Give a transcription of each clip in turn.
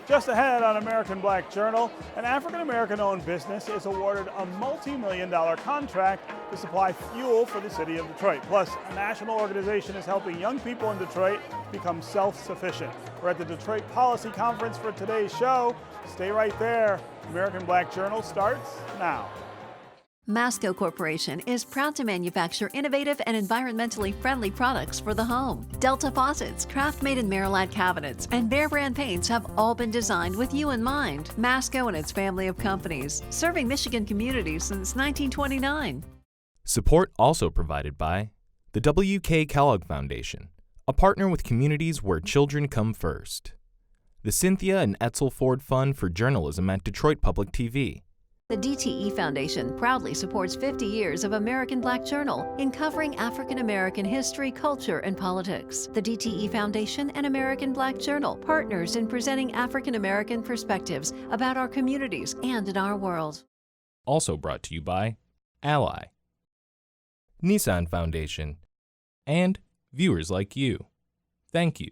Just ahead on American Black Journal, an African-American owned business is awarded a multi-million-dollar contract to supply fuel for the city of Detroit. Plus, a national organization is helping young people in Detroit become self-sufficient. We're at the Detroit Policy Conference for today's show. Stay right there. American Black Journal starts now. Masco Corporation is proud to manufacture innovative and environmentally friendly products for the home. Delta faucets, craft-made in Merillat cabinets, and Behr brand paints have all been designed with you in mind. Masco and its family of companies, serving Michigan communities since 1929. Support also provided by the W.K. Kellogg Foundation, a partner with communities where children come first. The Cynthia and Etzel Ford Fund for Journalism at Detroit Public TV. The DTE Foundation proudly supports 50 years of American Black Journal in covering African American history, culture, and politics. The DTE Foundation and American Black Journal, partners in presenting African American perspectives about our communities and in our world. Also brought to you by Ally, Nissan Foundation, and viewers like you. Thank you.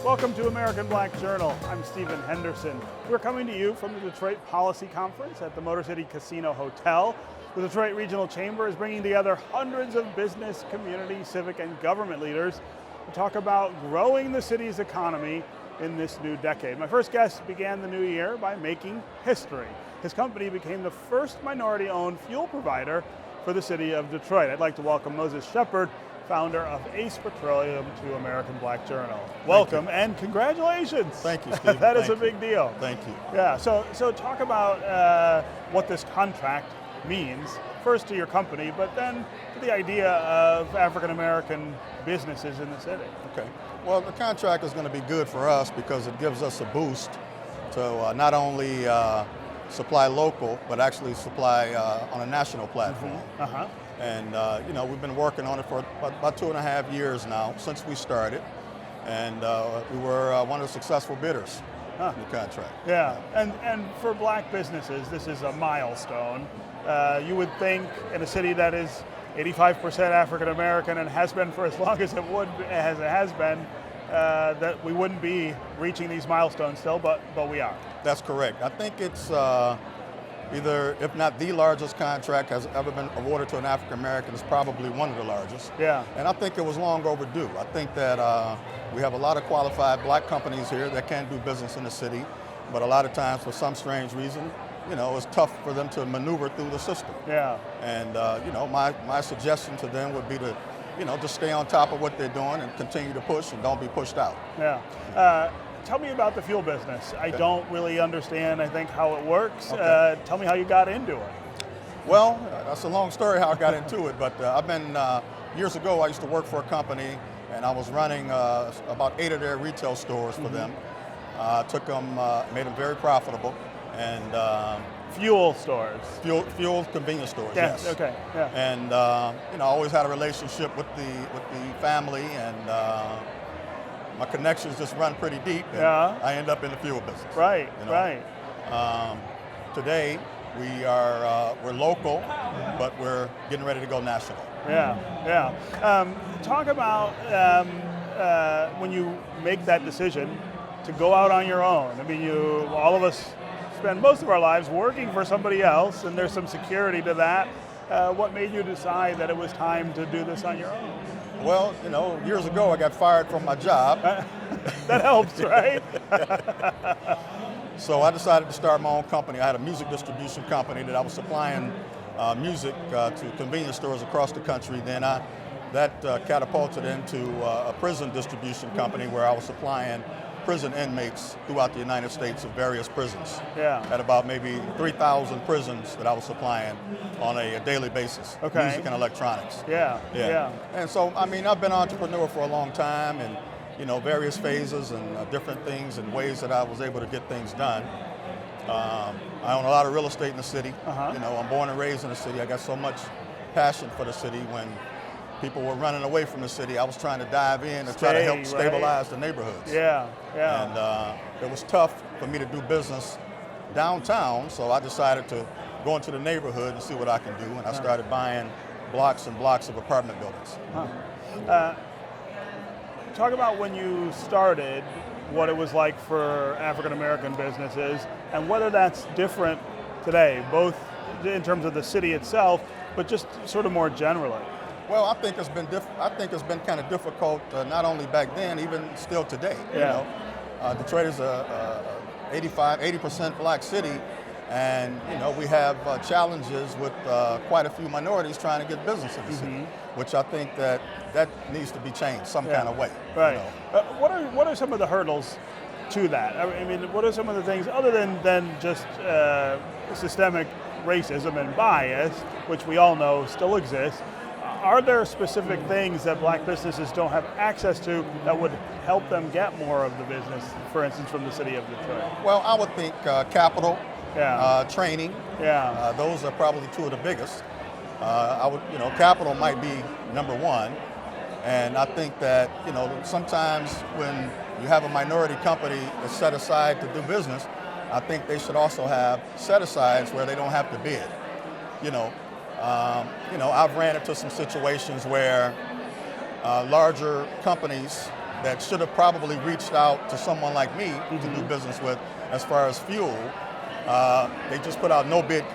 Welcome to American Black Journal. I'm Stephen Henderson. We're coming to you from the Detroit Policy Conference at the Motor City Casino Hotel. The Detroit Regional Chamber is bringing together hundreds of business, community, civic, and government leaders to talk about growing the city's economy in this new decade. My first guest began the new year by making history. His company became the first minority-owned fuel provider for the city of Detroit. I'd like to welcome Moses Shepard, founder of Ace Petroleum, to American Black Journal. Welcome and congratulations. Thank you, Steve. That is a big deal. Thank you. Yeah, so talk about what this contract means, first to your company, but then to the idea of African American businesses in the city. Okay. Well, the contract is going to be good for us because it gives us a boost to not only supply local, but actually supply on a national platform. Mm-hmm. Uh-huh. And we've been working on it for about 2.5 years now, since we started. And we were one of the successful bidders in the contract. Yeah, and for black businesses, this is a milestone. You would think in a city that is 85% African American and has been for as long as it has been, that we wouldn't be reaching these milestones still, but we are. That's correct. I think it's either, if not the largest contract has ever been awarded to an African American, it's probably one of the largest. Yeah. And I think it was long overdue. I think that we have a lot of qualified black companies here that can do business in the city, but a lot of times for some strange reason, it's tough for them to maneuver through the system. Yeah. And my suggestion to them would be to just stay on top of what they're doing and continue to push and don't be pushed out. Yeah. Tell me about the fuel business. I don't really understand, I think, how it works. Okay. Tell me how you got into it. Well, that's a long story how I got into it, but I've been, years ago I used to work for a company and I was running about 8 of their retail stores for them. Took them, made them very profitable, and fuel stores. Fuel convenience stores, yes. Yes. Okay, yeah. And I always had a relationship with the family, and my connections just run pretty deep, and I end up in the fuel business. Right, right. Today, we're local, but we're getting ready to go national. Yeah. Talk about when you make that decision to go out on your own. I mean, all of us spend most of our lives working for somebody else, and there's some security to that. What made you decide that it was time to do this on your own? Well, years ago I got fired from my job. That helps, right? So I decided to start my own company. I had a music distribution company that I was supplying music to convenience stores across the country. Then that catapulted into a prison distribution company where I was supplying prison inmates throughout the United States of various prisons. Yeah. At about maybe 3,000 prisons that I was supplying on a daily basis. Okay. Music and electronics. Yeah. And so, I've been an entrepreneur for a long time, and various phases and different things and ways that I was able to get things done. I own a lot of real estate in the city. I'm born and raised in the city. I got so much passion for the city. When people were running away from the city, I was trying to dive in and try to help stabilize the neighborhoods. And it was tough for me to do business downtown, so I decided to go into the neighborhood and see what I can do, and I started buying blocks and blocks of apartment buildings. Talk about when you started, what it was like for African American businesses, and whether that's different today, both in terms of the city itself, but just sort of more generally. Well, I think it's been kind of difficult, not only back then, even still today. Detroit is a 80% black city, and we have challenges with quite a few minorities trying to get business in the city, which I think that needs to be changed some kind of way. Right. What are some of the hurdles to that? I mean, what are some of the things other than just systemic racism and bias, which we all know still exists? Are there specific things that black businesses don't have access to that would help them get more of the business, for instance, from the city of Detroit? Well, I would think capital, training. Those are probably two of the biggest. Capital might be number one. And I think that, sometimes when you have a minority company that's set aside to do business, I think they should also have set-asides where they don't have to bid. I've ran into some situations where larger companies that should have probably reached out to someone like me to do business with as far as fuel, they just put out no bid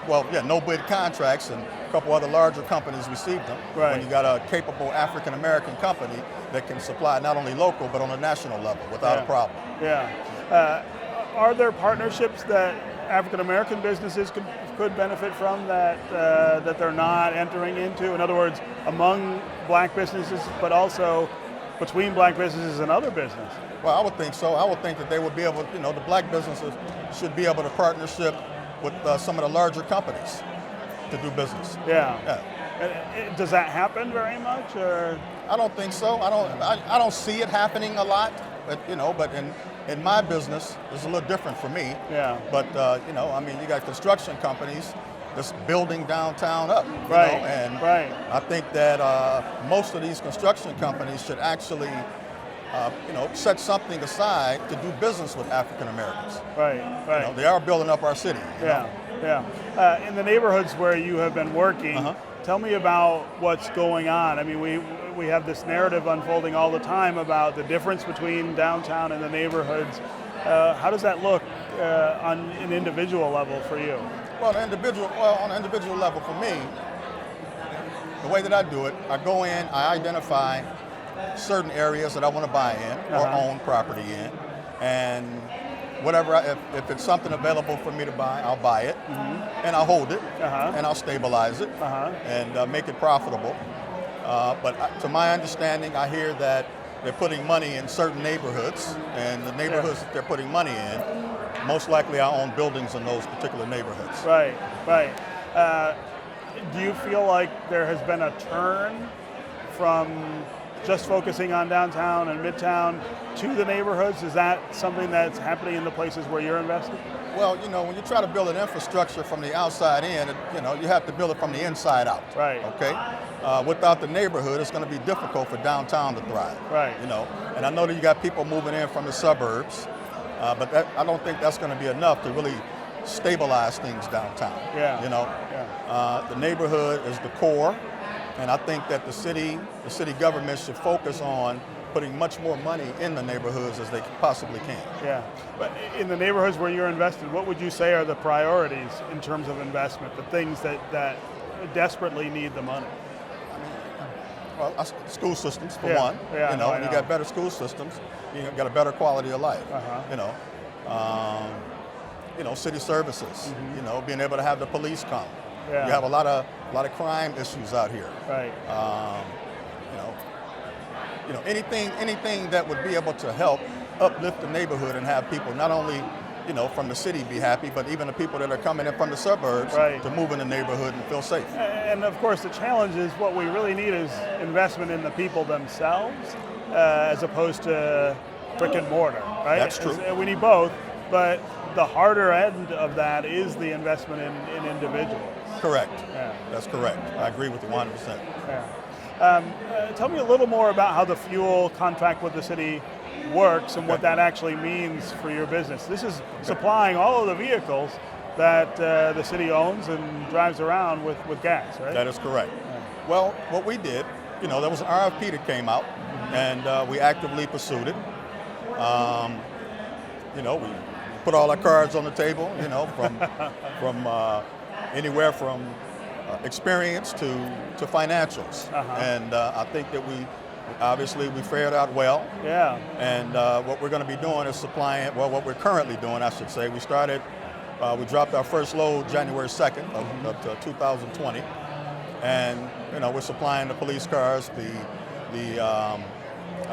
contracts, and a couple other larger companies received them. Right. When you got a capable African American company that can supply not only local but on a national level without a problem. Are there partnerships that African American businesses could benefit from that they're not entering into? In other words, among black businesses, but also between black businesses and other businesses? Well, I would think so. I would think that they would be able, the black businesses should be able to partnership with some of the larger companies to do business. Does that happen very much, or? I don't think so. I don't see it happening a lot, but in my business, it's a little different for me. But you got construction companies that's building downtown up. I think that most of these construction companies should actually, set something aside to do business with African Americans. They are building up our city. In the neighborhoods where you have been working, tell me about what's going on. I mean, we have this narrative unfolding all the time about the difference between downtown and the neighborhoods. How does that look on an individual level for you? Well, on an individual level for me, the way that I do it, I go in, I identify certain areas that I want to buy in or own property in, and whatever, if it's something available for me to buy, I'll buy it, and I'll hold it, and I'll stabilize it, and make it profitable. But to my understanding, I hear that they're putting money in certain neighborhoods, and the neighborhoods that they're putting money in, most likely I own buildings in those particular neighborhoods. Right. Do you feel like there has been a turn from just focusing on downtown and midtown to the neighborhoods? Is that something that's happening in the places where you're invested? Well, when you try to build an infrastructure from the outside in, you have to build it from the inside out. Okay? Without the neighborhood, it's going to be difficult for downtown to thrive. And I know that you got people moving in from the suburbs, but I don't think that's going to be enough to really stabilize things downtown. The neighborhood is the core, and I think that the city government should focus on putting much more money in the neighborhoods as they possibly can. But in the neighborhoods where you're invested, what would you say are the priorities in terms of investment, the things that desperately need the money? Well, school systems for one. When you got better school systems, you got a better quality of life. City services. Being able to have the police come. You have a lot of crime issues out here. Anything that would be able to help uplift the neighborhood and have people not only from the city be happy, but even the people that are coming in from the suburbs to move in the neighborhood and feel safe. And of course the challenge is what we really need is investment in the people themselves. as opposed to brick and mortar, right? That's true. We need both, but the harder end of that is the investment in individuals. Correct. Yeah. That's correct. I agree with you 100%. Yeah. Tell me a little more about how the fuel contract with the city works and what that actually means for your business. This is supplying all of the vehicles that the city owns and drives around with gas, right? That is correct. Well, what we did, there was an RFP that came out, and we actively pursued it. We put all our cards on the table, from anywhere from experience to financials. And I think that we fared out well. Yeah. And what we're going to be doing is supplying, what we're currently doing, I should say. We dropped our first load January 2nd of 2020. And, we're supplying the police cars, the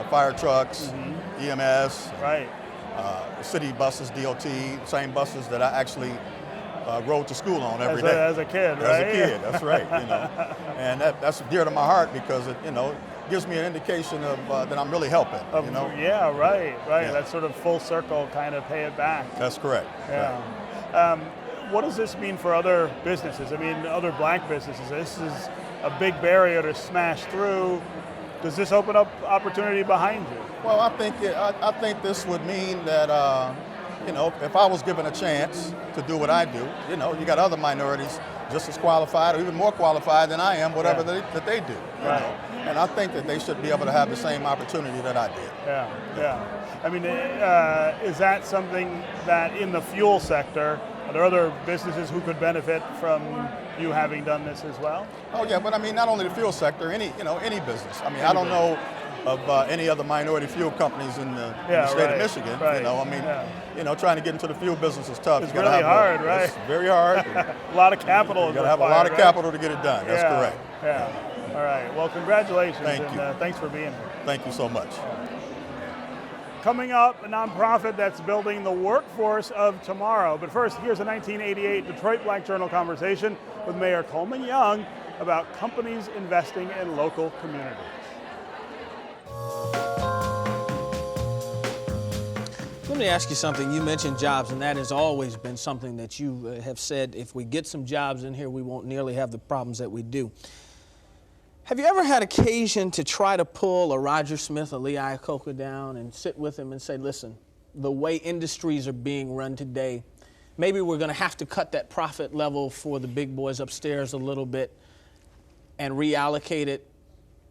fire trucks, EMS, right. City buses, DOT, same buses that I actually rode to school on every day. As a kid, right? As a kid, that's right. And that's dear to my heart because it, gives me an indication of that I'm really helping. Yeah, right. Yeah. That sort of full circle kind of pay it back. That's correct. Yeah. Right. What does this mean for other businesses? I mean, other black businesses. This is a big barrier to smash through. Does this open up opportunity behind you? Well, I think this would mean that if I was given a chance to do what I do, you got other minorities just as qualified or even more qualified than I am, whatever that they do. Right. And I think that they should be able to have the same opportunity that I did. Yeah. I mean, is that something that in the fuel sector, are there other businesses who could benefit from you having done this as well? Oh yeah, but I mean, not only the fuel sector, any business. I mean, I don't know of any other minority fuel companies in the state of Michigan. Right. Trying to get into the fuel business is tough. It's really hard, right? It's very hard. A lot of capital. You got to have a lot of capital to get it done. That's correct. Yeah. All right. Well, congratulations. Thank you. Thanks for being here. Thank you so much. Coming up, a nonprofit that's building the workforce of tomorrow. But first, here's a 1988 Detroit Black Journal conversation with Mayor Coleman Young about companies investing in local communities. Let me ask you something. You mentioned jobs, and that has always been something that you have said, if we get some jobs in here, we won't nearly have the problems that we do. Have you ever had occasion to try to pull a Roger Smith, a Lee Iacocca down and sit with him and say, listen, the way industries are being run today, maybe we're going to have to cut that profit level for the big boys upstairs a little bit and reallocate it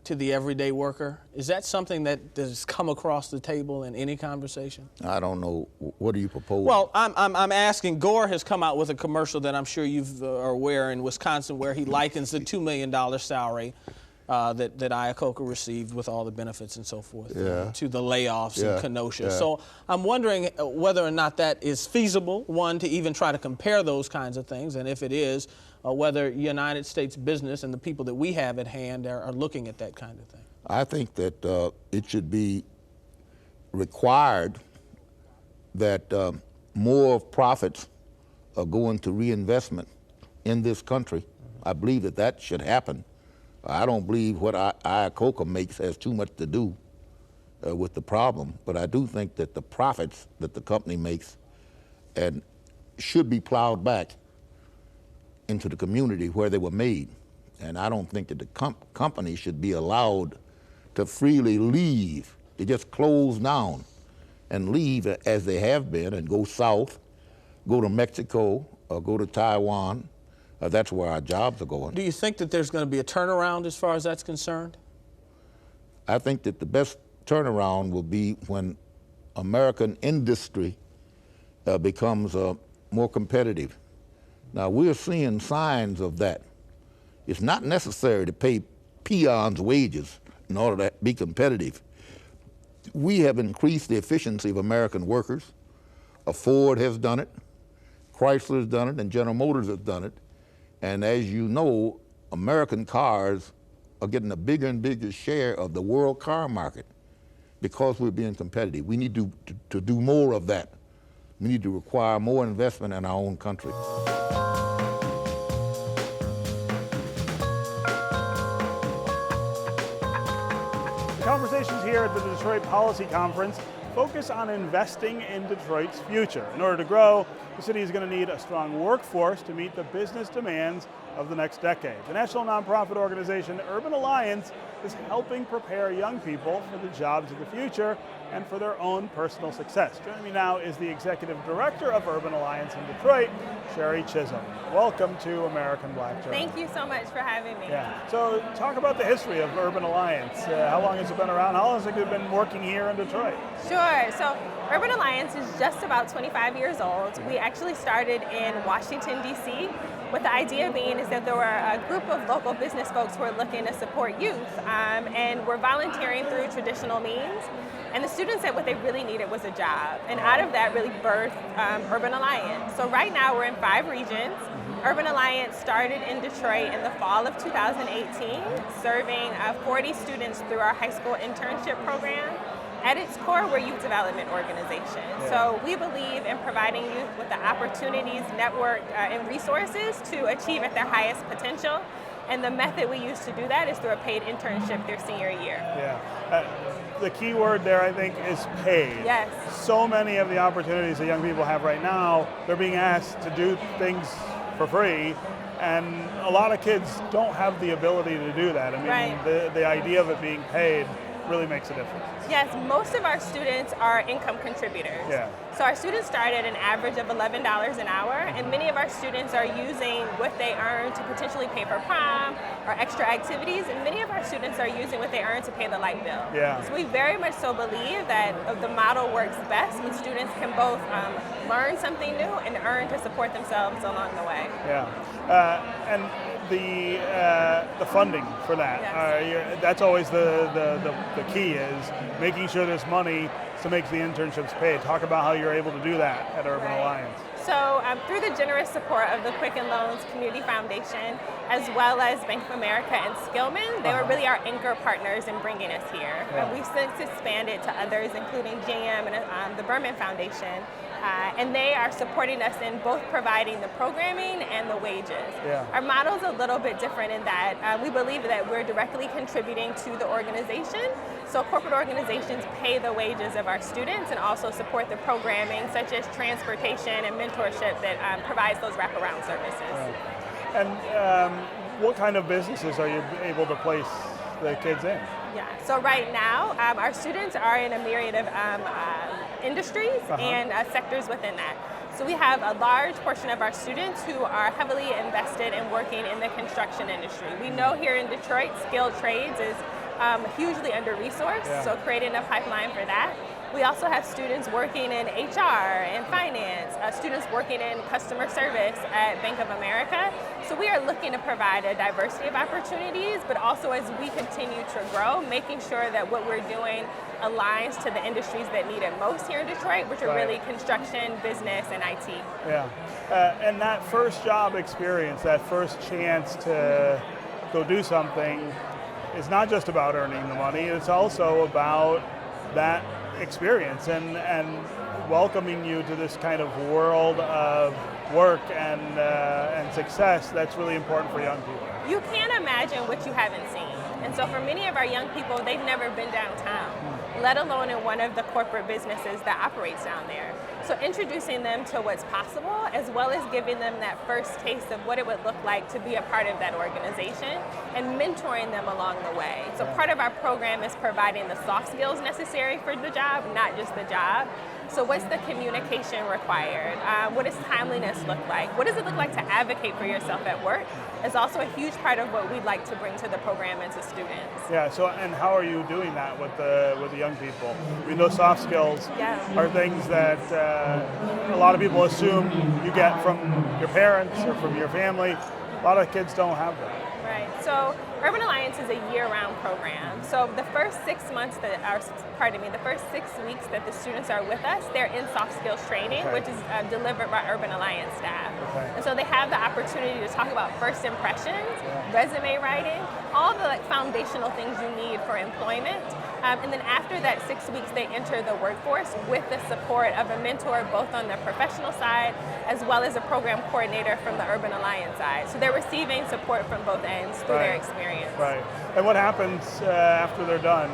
to the everyday worker? Is that something that has come across the table in any conversation? I don't know. What do you propose? Well, I'm asking. Gore has come out with a commercial that I'm sure you are aware in Wisconsin where he likens the $2 million salary that Iacocca received with all the benefits and so forth to the layoffs in Kenosha. Yeah. So I'm wondering whether or not that is feasible, one, to even try to compare those kinds of things, and if it is, whether United States business and the people that we have at hand are looking at that kind of thing. I think that it should be required that more profits are going to reinvestment in this country. I believe that should happen. I don't believe what Iacocca makes has too much to do with the problem, but I do think that the profits that the company makes and should be plowed back into the community where they were made. And I don't think that the company should be allowed to freely leave, to just close down and leave as they have been and go south, go to Mexico, or go to Taiwan. That's where our jobs are going. Do you think that there's going to be a turnaround as far as that's concerned? I think that the best turnaround will be when American industry becomes more competitive. Now, we're seeing signs of that. It's not necessary to pay peons' wages in order to be competitive. We have increased the efficiency of American workers. Ford has done it, Chrysler has done it, and General Motors has done it. And as you know, American cars are getting a bigger and bigger share of the world car market because we're being competitive. We need to do more of that. We need to require more investment in our own country. Conversations here at the Detroit Policy Conference focus on investing in Detroit's future. In order to grow, the city is going to need a strong workforce to meet the business demands of the next decade. The national nonprofit organization Urban Alliance is helping prepare young people for the jobs of the future and for their own personal success. Joining me now is the Executive Director of Urban Alliance in Detroit, Sherry Chisholm. Welcome to American Black Journal. Thank you so much for having me. Yeah. So talk about the history of Urban Alliance. How long has it been around? How long has it been working here in Detroit? Sure. So Urban Alliance is just about 25 years old. We actually started in Washington, D.C., with the idea being is that there were a group of local business folks who were looking to support youth and were volunteering through traditional means. And the students said what they really needed was a job. And out of that really birthed Urban Alliance. So right now we're in 5 regions. Urban Alliance started in Detroit in the fall of 2018, serving 40 students through our high school internship program. At its core, we're a youth development organization. So we believe in providing youth with the opportunities, network, and resources to achieve at their highest potential. And the method we use to do that is through a paid internship their senior year. Yeah. The key word there, I think, is paid. Yes. So many of the opportunities that young people have right now, they're being asked to do things for free, and a lot of kids don't have the ability to do that. I mean, the idea of it being paid really makes a difference. Yes, most of our students are income contributors. Yeah. So our students start at an average of $11 an hour, and many of our students are using what they earn to potentially pay for prom or extra activities, and many of our students are using what they earn to pay the light bill. Yeah. So we very much so believe that the model works best when students can both learn something new and earn to support themselves along the way. Yeah, and the funding for that, Yes. that's always the key, is making sure there's money to make the internships paid. Talk about how you're able to do that at Urban Alliance. So through the generous support of the Quicken Loans Community Foundation, as well as Bank of America and Skillman, they were really our anchor partners in bringing us here. We've since expanded to others, including GM and the Berman Foundation, and they are supporting us in both providing the programming and the wages. Yeah. Our model's a little bit different in that we believe that we're directly contributing to the organization. So corporate organizations pay the wages of our students and also support the programming, such as transportation and mentorship that provides those wraparound services. Right. And what kind of businesses are you able to place the kids in? Yeah, so right now, our students are in a myriad of industries and sectors within that. So we have a large portion of our students who are heavily invested in working in the construction industry. We know here in Detroit, skilled trades is hugely under-resourced, so creating a pipeline for that. We also have students working in HR and finance, students working in customer service at Bank of America. So we are looking to provide a diversity of opportunities, but also as we continue to grow, making sure that what we're doing aligns to the industries that need it most here in Detroit, which are really construction, business, and IT. Yeah, and that first job experience, that first chance to go do something, is not just about earning the money, it's also about that experience and welcoming you to this kind of world of work and success that's really important for young people. You can't imagine what you haven't seen. And so for many of our young people, they've never been downtown, let alone in one of the corporate businesses that operates down there. So introducing them to what's possible, as well as giving them that first taste of what it would look like to be a part of that organization and mentoring them along the way. So part of our program is providing the soft skills necessary for the job, not just the job. So what's the communication required? What does timeliness look like? What does it look like to advocate for yourself at work? It's also a huge part of what we'd like to bring to the program and to students. Yeah, so and how are you doing that with the young people? I mean, those soft skills are things that a lot of people assume you get from your parents or from your family. A lot of kids don't have that. Right, so Urban Alliance is a year-round program. So the first 6 months that the first 6 weeks that the students are with us, they're in soft skills training, which is delivered by Urban Alliance staff. And so they have the opportunity to talk about first impressions, resume writing, all the foundational things you need for employment. And then after that 6 weeks, they enter the workforce with the support of a mentor, both on the professional side, as well as a program coordinator from the Urban Alliance side. So they're receiving support from both ends through their experience. Right. And what happens after they're done?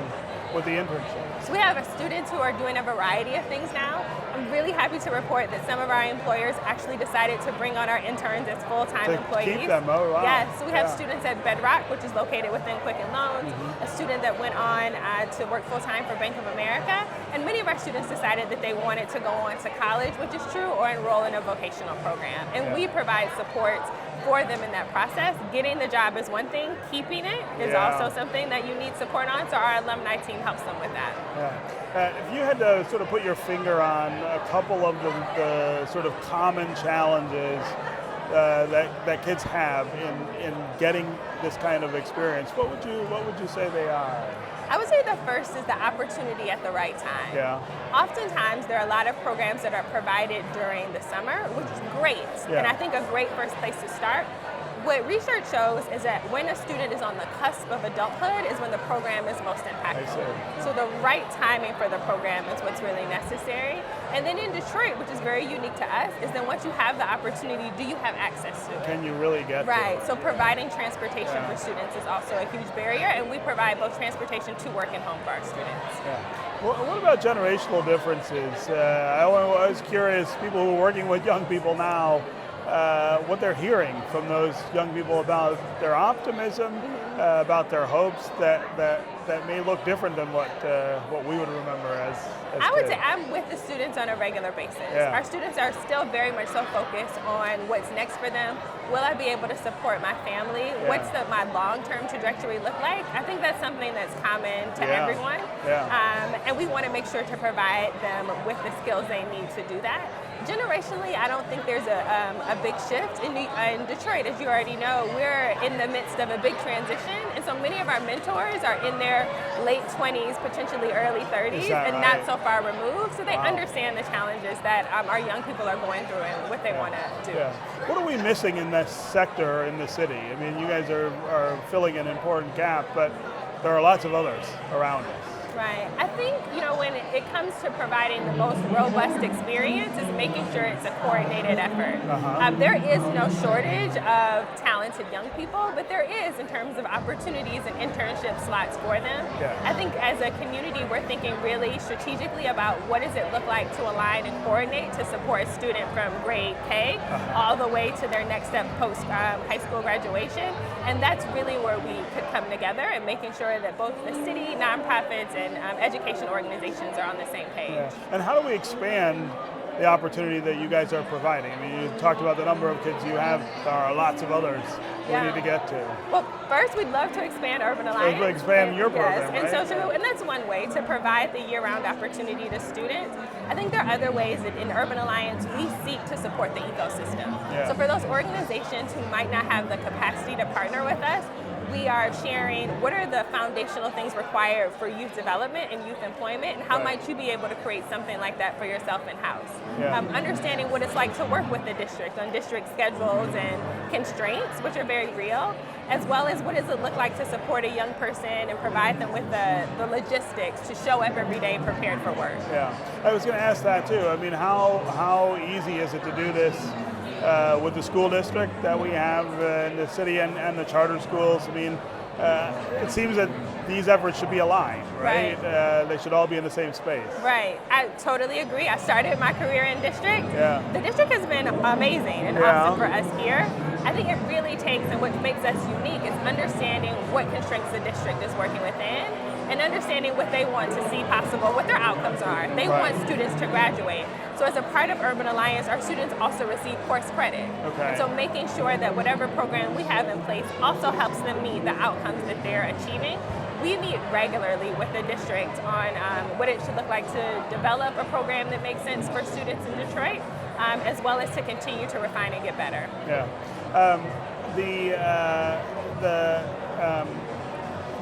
with the internship? So we have students who are doing a variety of things now. I'm really happy to report that some of our employers actually decided to bring on our interns as full-time employees. Keep them, oh wow. Yes, so we have students at Bedrock, which is located within Quicken Loans, a student that went on to work full-time for Bank of America, and many of our students decided that they wanted to go on to college, which is true, or enroll in a vocational program. And we provide support for them in that process. Getting the job is one thing, keeping it is also something that you need support on, so our alumni team helps them with that. If you had to sort of put your finger on a couple of the sort of common challenges that kids have in getting this kind of experience, what would you say they are? I would say the first is the opportunity at the right time. Yeah. Oftentimes there are a lot of programs that are provided during the summer, which is great, and I think a great first place to start. What research shows is that when a student is on the cusp of adulthood is when the program is most impactful. So the right timing for the program is what's really necessary. And then in Detroit, which is very unique to us, is then once you have the opportunity, do you have access to it? Can you really get Right, to it? so providing transportation for students is also a huge barrier, and we provide both transportation to work and home for our students. Well, what about generational differences? I was curious, people who are working with young people now, what they're hearing from those young people about their optimism, about their hopes that may look different than what we would remember as I would kids. say I'm with the students on a regular basis. Yeah. Our students are still very much so focused on what's next for them. Will I be able to support my family? What's my long-term trajectory look like? I think that's something that's common to everyone. And we want to make sure to provide them with the skills they need to do that. Generationally, I don't think there's a big shift. In Detroit, as you already know, we're in the midst of a big transition, and so many of our mentors are in their late 20s, potentially early 30s, and not so far removed, so they understand the challenges that our young people are going through and what they want to do. What are we missing in this sector in the city? I mean, you guys are filling an important gap, but there are lots of others around us. Right. I think, when it comes to providing the most robust experience is making sure it's a coordinated effort. There is no shortage of talented young people, but there is in terms of opportunities and internship slots for them. I think as a community, we're thinking really strategically about what does it look like to align and coordinate to support a student from grade K all the way to their next step post high school graduation. And that's really where we could come together and making sure that both the city, nonprofits, and education organizations are on the same page. And how do we expand the opportunity that you guys are providing? I mean, you talked about the number of kids you have. There are lots of others we need to get to. Well, first, we'd love to expand Urban Alliance. Expand your program, and and that's one way to provide the year-round opportunity to students. I think there are other ways that in Urban Alliance we seek to support the ecosystem. So for those organizations who might not have the capacity to partner with us, we are sharing what are the foundational things required for youth development and youth employment, and how might you be able to create something like that for yourself in-house. Understanding what it's like to work with the district on district schedules and constraints, which are very real, as well as what does it look like to support a young person and provide them with the logistics to show up every day prepared for work. I was going to ask that too. I mean, how easy is it to do this with the school district that we have in the city and the charter schools? I mean, it seems that these efforts should be aligned, right? They should all be in the same space. Right. I totally agree. I started my career in district. The district has been amazing and awesome for us here. I think it really takes, and what makes us unique is understanding what constraints the district is working within and understanding what they want to see possible, what their outcomes are. They want students to graduate. So as a part of Urban Alliance, our students also receive course credit. And so making sure that whatever program we have in place also helps them meet the outcomes that they're achieving. We meet regularly with the district on what it should look like to develop a program that makes sense for students in Detroit, as well as to continue to refine and get better.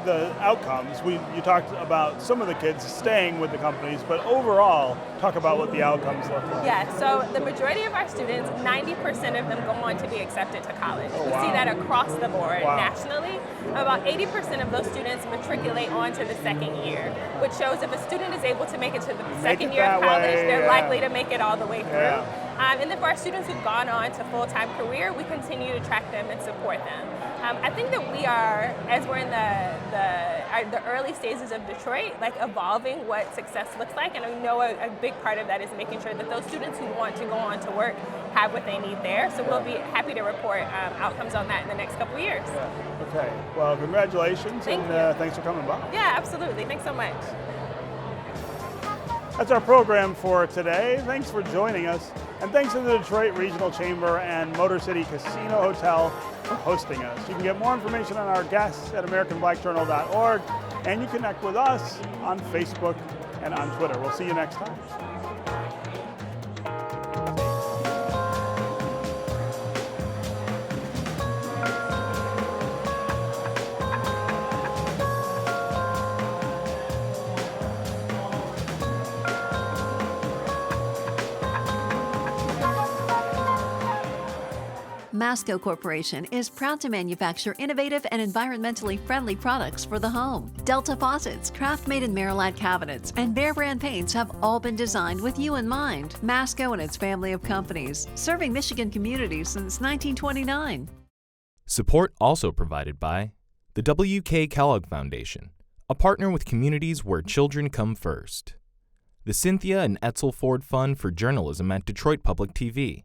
The outcomes, you talked about some of the kids staying with the companies, but overall, talk about what the outcomes look like. So the majority of our students, 90% of them go on to be accepted to college. We see that across the board nationally. About 80% of those students matriculate on to the second year, which shows if a student is able to make it to the second year of college, they're likely to make it all the way through. And then for our students who've gone on to full-time career, we continue to track them and support them. I think that we are, as we're in the early stages of Detroit, like evolving what success looks like, and I know a big part of that is making sure that those students who want to go on to work have what they need there. So we'll be happy to report outcomes on that in the next couple of years. Yeah. Okay. Well, congratulations, and thanks for coming by. Yeah, absolutely. Thanks so much. That's our program for today. Thanks for joining us, and thanks to the Detroit Regional Chamber and Motor City Casino Hotel for hosting us. You can get more information on our guests at AmericanBlackJournal.org, and you connect with us on Facebook and on Twitter. We'll see you next time. Masco Corporation is proud to manufacture innovative and environmentally friendly products for the home. Delta faucets, craft-made in Merillat cabinets, and Behr brand paints have all been designed with you in mind. Masco and its family of companies, serving Michigan communities since 1929. Support also provided by the W.K. Kellogg Foundation, a partner with communities where children come first. The Cynthia and Etzel Ford Fund for Journalism at Detroit Public TV.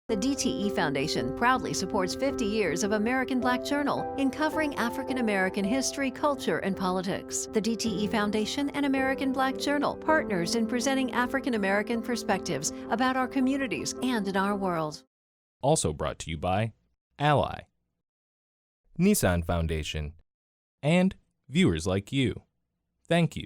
The DTE Foundation proudly supports 50 years of American Black Journal in covering African American history, culture, and politics. The DTE Foundation and American Black Journal, partners in presenting African American perspectives about our communities and in our world. Also brought to you by Ally, Nissan Foundation, and viewers like you. Thank you.